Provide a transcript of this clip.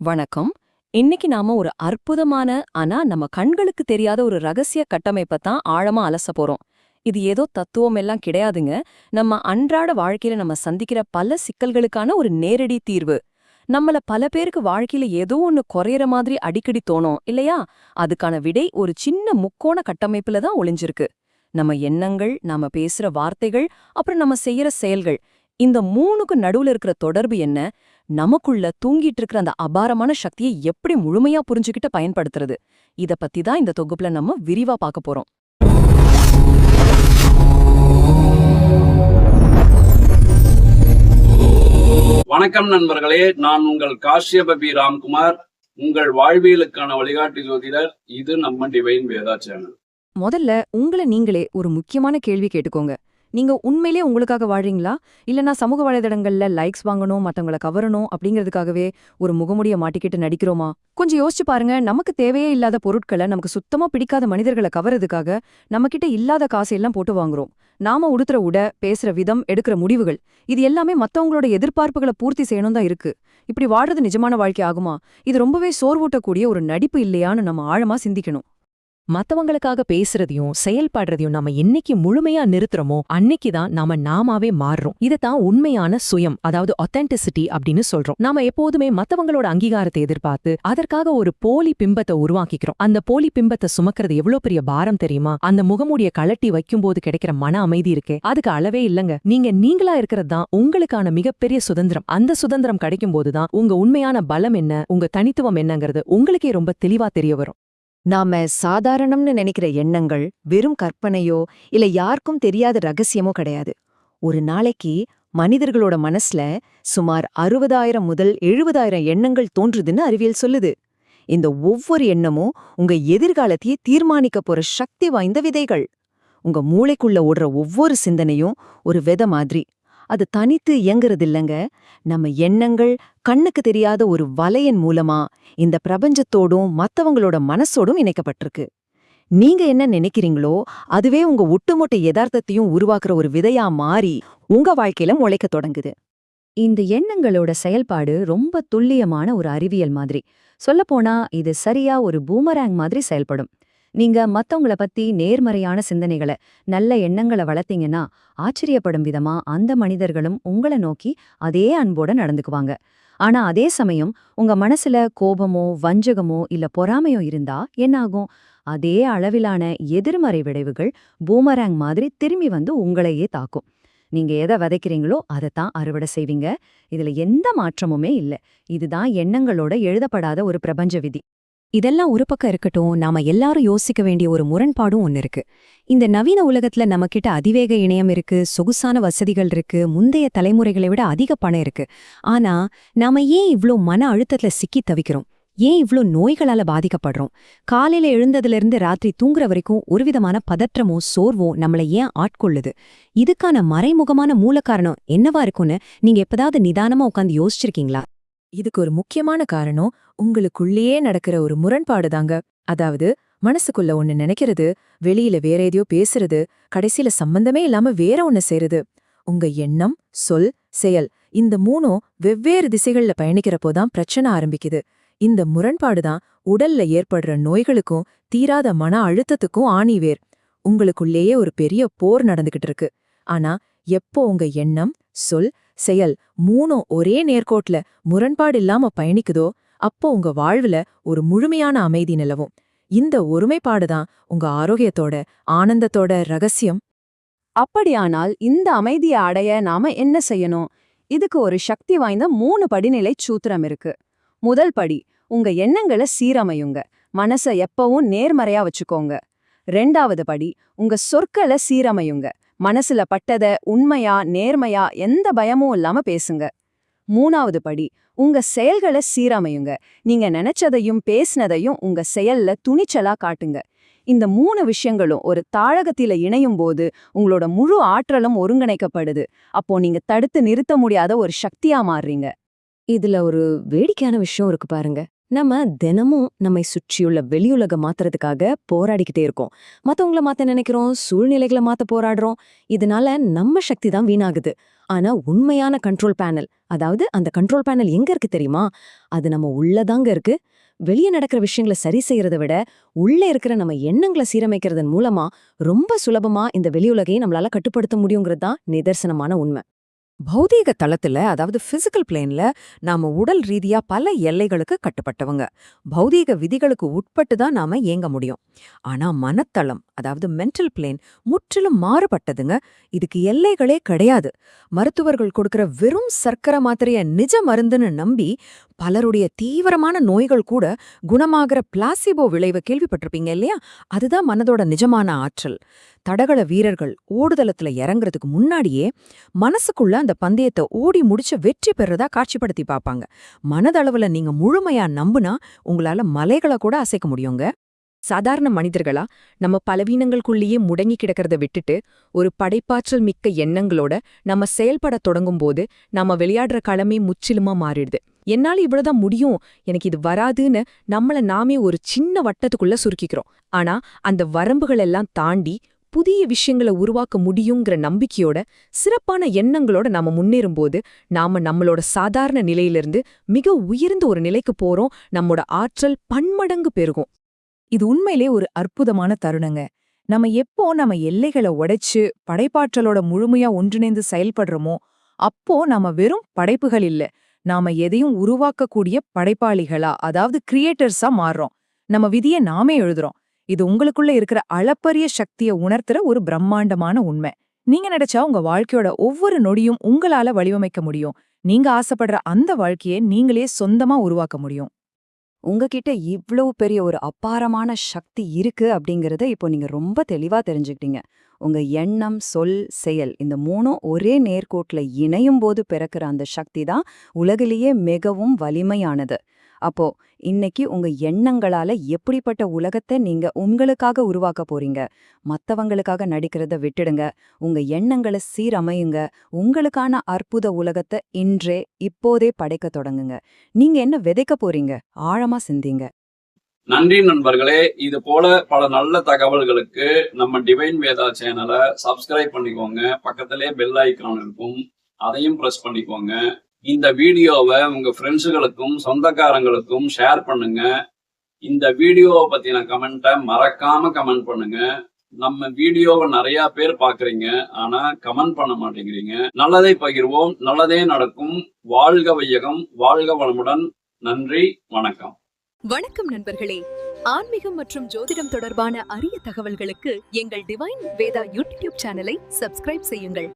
வணக்கம். இன்னைக்கு நாம ஒரு அற்புதமான ஆனா நம்ம கண்களுக்கு தெரியாத ஒரு ரகசிய கட்டமைப்பை தான் ஆழமா அலச போறோம். இது ஏதோ தத்துவம் எல்லாம் கிடையாதுங்க. நம்ம அன்றாட வாழ்க்கையில நம்ம சந்திக்கிற பல சிக்கல்களுக்கான ஒரு நேரடி தீர்வு. நம்மள பல பேருக்கு வாழ்க்கையில ஏதோ ஒண்ணு குறையற மாதிரி அடிக்கடி தோணும் இல்லையா? அதுக்கான விடை ஒரு சின்ன முக்கோண கட்டமைப்புல தான் ஒளிஞ்சிருக்கு. நம்ம எண்ணங்கள், நாம பேசுற வார்த்தைகள், அப்புறம் நம்ம செய்யற செயல்கள், இந்த மூணுக்கு நடுவுல இருக்கிற தொடர்பு என்ன? நமக்குள்ள தூங்கிட்டு இருக்கிற அந்த அபாரமான சக்தியை எப்படி முழுமையா புரிஞ்சுக்கிட்டு பயன்படுத்துறது? இத பத்தி தான் இந்த தொகுப்புல நம்ம விரிவா பார்க்க போறோம். வணக்கம் நண்பர்களே, நான் உங்கள் காஷ்யப பி ராம்குமார், உங்கள் வாழ்வியலுக்கான வழிகாட்டி ஜோதிடர். இது நம்ம டிவைன் வேதா சேனல். முதல்ல உங்களை நீங்களே ஒரு முக்கியமான கேள்வி கேட்டுக்கோங்க. நீங்க உண்மையிலே உங்களுக்காக வாழ்றீங்களா? இல்லனா சமூக வலைதளங்கள்ல லைக்ஸ் வாங்கணும், மத்தவங்கள கவரணும் அப்படிங்கிறதுக்காகவே ஒரு முகமுடிய மாட்டிக்கிட்டு நடிக்கிறோமா? கொஞ்சம் யோசிச்சு பாருங்க. நமக்கு தேவையே இல்லாத பொருட்களை, நமக்கு சுத்தமா பிடிக்காத மனிதர்களை கவரதுக்காக நம்ம கிட்ட இல்லாத காசையெல்லாம் போட்டு வாங்குறோம். நாம உடுத்துற உடை, பேசுற விதம், எடுக்கிற முடிவுகள், இது எல்லாமே மத்தவங்களோட எதிர்பார்ப்புகளை பூர்த்தி செய்யணும் தான் இருக்கு. இப்படி வாழ்றது நிஜமான வாழ்க்கை ஆகுமா? இது ரொம்பவே சோர்வூட்டக்கூடிய ஒரு நடிப்பு இல்லையான்னு நம்ம ஆழமா சிந்திக்கணும். மத்தவங்களுக்காக பேசுறதையும் செயல்படுறதையும் நாம என்னைக்கு முழுமையா நிறுத்துறோமோ அன்னைக்குதான் நாமாவே மாறுறோம். இதத்தான் உண்மையான சுயம், அதாவது ஒத்தென்டிசிட்டி அப்படின்னு சொல்றோம். நாம எப்போதுமே மத்தவங்களோட அங்கீகாரத்தை எதிர்பார்த்து அதற்காக ஒரு போலி பிம்பத்தை உருவாக்கிக்கிறோம். அந்த போலி பிம்பத்தை சுமக்கிறது எவ்வளவு பெரிய பாரம் தெரியுமா? அந்த முகமூடிய கழட்டி வைக்கும்போது கிடைக்கிற மன அமைதி இருக்கே, அதுக்கு அளவே இல்லங்க. நீங்களா இருக்கிறது தான் உங்களுக்கான மிகப்பெரிய சுதந்திரம். அந்த சுதந்திரம் கிடைக்கும் போதுதான் உங்க உண்மையான பலம் என்ன, உங்க தனித்துவம் என்னங்கிறது உங்களுக்கே ரொம்ப தெளிவா தெரிய வரும். நாம சாதாரணம்னு நினைக்கிற எண்ணங்கள் வெறும் கற்பனையோ இல்ல யாருக்கும் தெரியாத ரகசியமோ கிடையாது. ஒரு நாளைக்கு மனிதர்களோட மனசுல சுமார் 60,000 முதல் 70,000 எண்ணங்கள் தோன்றுதுன்னு அறிவியல் சொல்லுது. இந்த ஒவ்வொரு எண்ணமும் உங்க எதிர்காலத்தையே தீர்மானிக்க போற சக்தி வாய்ந்த விதைகள். உங்க மூளைக்குள்ள ஓடுற ஒவ்வொரு சிந்தனையும் ஒரு விதை மாதிரி. அது தனித்து இயங்குறது இல்லங்க. நம்ம எண்ணங்கள் கண்ணுக்கு தெரியாத ஒரு வலையின் மூலமா இந்த பிரபஞ்சத்தோடும் மத்தவங்களோட மனசோடும் இணைக்கப்பட்டிருக்கு. நீங்க என்ன நினைக்கிறீங்களோ அதுவே உங்க ஒட்டுமொத்த யதார்த்தத்தையும் உருவாக்குற ஒரு விதையா மாறி உங்க வாழ்க்கையில முளைக்க தொடங்குது. இந்த எண்ணங்களோட செயல்பாடு ரொம்ப துல்லியமான ஒரு அறிவியல் மாதிரி. சொல்லப்போனா இது சரியா ஒரு பூமராங் மாதிரி செயல்படும். நீங்க மத்தவங்கள பத்தி நேர்மறையான சிந்தனைகளை, நல்ல எண்ணங்களை வளர்த்தீங்கன்னா ஆச்சரியப்படும் விதமா அந்த மனிதர்களும் உங்களை நோக்கி அதே அன்போட நடந்துக்குவாங்க. ஆனா அதே சமயம் உங்க மனசுல கோபமோ வஞ்சகமோ இல்ல பொறாமையோ இருந்தா என்னாகும்? அதே அளவிலான எதிர்மறை விளைவுகள் பூமராங் மாதிரி திரும்பி வந்து உங்களையே தாக்கும். நீங்க எதை விதைக்கிறீங்களோ அதைத்தான் அறுவடை செய்வீங்க. இதுல எந்த மாற்றமுமே இல்ல. இதுதான் எண்ணங்களோட எழுதப்படாத ஒரு பிரபஞ்ச விதி. இதெல்லாம் ஒரு பக்கம் இருக்கட்டும், நாம எல்லாரும் யோசிக்க வேண்டிய ஒரு முரண்பாடும் ஒன்னு இருக்கு. இந்த நவீன உலகத்துல நம்மகிட்ட அதிவேக இணையம் இருக்கு, சொகுசான வசதிகள் இருக்கு, முந்தைய தலைமுறைகளை விட அதிக பணம் இருக்கு. ஆனா நாம ஏன் இவ்ளோ மன அழுத்தத்துல சிக்கி தவிக்கிறோம்? ஏன் இவ்ளோ நோய்களால பாதிக்கப்படுறோம்? காலையில எழுந்ததுல இருந்து ராத்திரி தூங்குற வரைக்கும் ஒருவிதமான பதற்றமோ சோர்வோ நம்மளை ஏன் ஆட்கொள்ளுது? இதுக்கான மறைமுகமான மூல காரணம் என்னவா இருக்கும்னு நீங்க எப்பதாவது நிதானமா உட்காந்து யோசிச்சிருக்கீங்களா? இதுக்கு ஒரு முக்கியமான காரணம் உங்களுக்குள்ளேயே நடக்கிற ஒரு முரண்பாடு தாங்க. அதாவது மனசுக்குள்ள ஒன்னு நினைக்கிறது, வெளியில வேற எதையோ பேசுறது, கடைசியில சம்பந்தமே இல்லாம வேற ஒன்னு செய்யறது. உங்க எண்ணம், சொல், செயல் இந்த மூணும் வெவ்வேறு திசைகள்ல பயணிக்கிறப்போதான் பிரச்சனை ஆரம்பிக்குது. இந்த முரண்பாடுதான் உடல்ல ஏற்படுற நோய்களுக்கும் தீராத மன அழுத்தத்துக்கும் ஆணிவேர். உங்களுக்குள்ளேயே ஒரு பெரிய போர் நடந்துகிட்டு இருக்கு. ஆனா எப்போ உங்க எண்ணம், சொல், செயல் மூணும் ஒரே நேர்கோட்ல முரண்பாடு இல்லாம பயணிக்குதோ அப்போ உங்க வாழ்வுல ஒரு முழுமையான அமைதி நிலவும். இந்த ஒருமைப்பாடுதான் உங்க ஆரோக்கியத்தோட ஆனந்தத்தோட ரகசியம். அப்படியானால் இந்த அமைதியை அடைய நாம என்ன செய்யணும்? இதுக்கு ஒரு சக்தி வாய்ந்த 3 படிநிலை சூத்திரம் இருக்கு. முதல் படி, உங்க எண்ணங்களை சீரமையுங்க. மனச எப்பவும் நேர்மறையா வச்சுக்கோங்க. 2வது படி, உங்க சொற்களை சீரமையுங்க. மனசுல பட்டத உண்மையா நேர்மையா எந்த பயமும் இல்லாம பேசுங்க. 3வது படி, உங்க செயல்களை சீரமையுங்க. நீங்க நினைச்சதையும் பேசினதையும் உங்க செயல்ல துணிச்சலா காட்டுங்க. இந்த 3 விஷயங்களும் ஒரு தாழகத்தில இணையும் போது உங்களோட முழு ஆற்றலும் ஒருங்கிணைக்கப்படுது. அப்போ நீங்க தடுத்து நிறுத்த முடியாத ஒரு சக்தியா மாறுறீங்க. இதுல ஒரு வேடிக்கையான விஷயம் இருக்கு பாருங்க. நம்ம தினமும் நம்மை சுற்றியுள்ள வெளியுலக மாத்துறதுக்காக போராடிக்கிட்டே இருக்கோம். மத்தவங்கள மாத்த நினைக்கிறோம், சூழ்நிலைகளை மாத்த போராடுறோம். இதனால நம்ம சக்தி தான் வீணாகுது. ஆனா உண்மையான கண்ட்ரோல் பேனல், அதாவது அந்த கண்ட்ரோல் பேனல் எங்க இருக்கு தெரியுமா? அது நம்ம உள்ளதாங்க இருக்கு. வெளியே நடக்கிற விஷயங்களை சரி செய்யறதை விட உள்ள இருக்கிற நம்ம எண்ணங்களை சீரமைக்கிறதன் மூலமா ரொம்ப சுலபமா இந்த வெளியுலகையும் நம்மளால கட்டுப்படுத்த முடியுங்கிறது தான் நிதர்சனமான உண்மை. பௌதீக தளத்துல, அதாவது பிசிக்கல் பிளேன்ல, நாம உடல் ரீதியா பல எல்லைகளுக்கு கட்டுப்பட்டவங்க. பௌதீக விதிகளுக்கு உட்பட்டு தான் நாம இயங்க முடியும். ஆனா மனத்தளம், அதாவது மென்டல் பிளேன், முற்றிலும் மாறுபட்டதுங்க. இதுக்கு எல்லைகளே கிடையாது. மருத்துவர்கள் கொடுக்கிற வெறும் சர்க்கரை மாத்திரைய நிஜ மருந்துன்னு நம்பி பலருடைய தீவிரமான நோய்கள் கூட குணமாகிற பிளாசிபோ விளைவை கேள்விப்பட்டிருப்பீங்க இல்லையா? அதுதான் மனதோட நிஜமான ஆற்றல். தடகள வீரர்கள் ஓடுதளத்துல இறங்குறதுக்கு முன்னாடியே மனசுக்குள்ள அந்த பந்தயத்தை ஓடி முடிச்சு வெற்றி பெறதா காட்சிப்படுத்தி பார்ப்பாங்க. மனதளவுல நீங்க முழுமையா நம்புனா உங்களால மலைகளை கூட அசைக்க முடியுங்க. சாதாரண மனிதர்களா நம்ம பலவீனங்களுக்குள்ளேயே முடங்கி கிடக்கிறத விட்டுட்டு ஒரு படைப்பாற்றல் மிக்க எண்ணங்களோட நம்ம செயல்பட தொடங்கும் போது நம்ம விளையாடுற களமே முற்றிலுமா மாறிடுது. என்னால இவ்வளவுதான் முடியும், எனக்கு இது வராதுன்னு நம்மள நாமே ஒரு சின்ன வட்டத்துக்குள்ள சுருக்கிக்கிறோம். ஆனா அந்த வரம்புகள் எல்லாம் தாண்டி புதிய விஷயங்களை உருவாக்க முடியுங்கிற நம்பிக்கையோட, சிறப்பான எண்ணங்களோட நாம முன்னேறும்போது நாம நம்மளோட சாதாரண நிலையிலிருந்து மிக உயர்ந்த ஒரு நிலைக்கு போறோம். நம்மோட ஆற்றல் பன்மடங்கு பெருகும். இது உண்மையிலே ஒரு அற்புதமான தருணங்க. நம்ம எல்லைகளை உடைச்சு படைப்பாற்றலோட முழுமையா ஒன்றிணைந்து செயல்படுறோமோ, அப்போ நாம வெறும் படைப்புகள் இல்ல, நாம எதையும் உருவாக்கக்கூடிய படைப்பாளிகளா, அதாவது கிரியேட்டர்ஸா மாறுறோம். நம்ம விதியை நாமே எழுதுறோம். இது உங்களுக்குள்ள இருக்கிற அளப்பரிய சக்தியை உணர்த்துற ஒரு பிரம்மாண்டமான உண்மை. நீங்க நினைச்சா உங்க வாழ்க்கையோட ஒவ்வொரு நொடியும் உங்களால வடிவமைக்க முடியும். நீங்க ஆசைப்படுற அந்த வாழ்க்கையை நீங்களே சொந்தமா உருவாக்க முடியும். உங்ககிட்ட இவ்வளவு பெரிய ஒரு அபாரமான சக்தி இருக்கு அப்படிங்கறத இப்போ நீங்க ரொம்ப தெளிவா தெரிஞ்சுக்கிட்டீங்க. உங்க எண்ணம், சொல், செயல் இந்த மூணும் ஒரே நேர்கோட்டுல இணையும் போது பிறக்கிற அந்த சக்தி தான் உலகிலேயே மிகவும் வலிமையானது. அப்போ இன்னைக்கு உங்க எண்ணங்களால எப்படிப்பட்ட உலகத்தை நீங்க உங்களுக்காக உருவாக்க போறீங்க? மத்தவங்களுக்காக நடிக்கிறத விட்டுடுங்க. உங்க எண்ணங்களை சீரமையுங்க. உங்களுக்கான அற்புத உலகத்தை இப்போதே படைக்க தொடங்குங்க. நீங்க என்ன விதைக்க போறீங்க? ஆழமா சிந்திங்க. நன்றி நண்பர்களே. இது போல பல நல்ல தகவல்களுக்கு நம்ம டிவைன் வேதா சேனலை சப்ஸ்கிரைப் பண்ணிக்கோங்க. பக்கத்திலே பெல் ஐக்கான் இருக்கும், அதையும் பிரஸ் பண்ணிக்கோங்க. இந்த வீடியோவை உங்க ஃப்ரெண்ட்ஸுகளுக்கும் சொந்தக்காரங்களுக்கும் ஷேர் பண்ணுங்க. இந்த வீடியோவை பத்தின கமெண்ட்டை மறக்காம கமெண்ட் பண்ணுங்க. நம்ம வீடியோவை நிறைய பேர் பாக்குறீங்க, ஆனா கமெண்ட் பண்ண மாட்டேங்கிறீங்க. நல்லதை பகிர்வோம், நல்லதே நடக்கும். வாழ்க வையகம், வாழ்க வளமுடன். நன்றி, வணக்கம். வணக்கம் நண்பர்களே. ஆன்மீகம் மற்றும் ஜோதிடம் தொடர்பான அரிய தகவல்களுக்கு எங்கள் டிவைன் வேதா யூடியூப் சேனலை சப்ஸ்கிரைப் செய்யுங்கள்.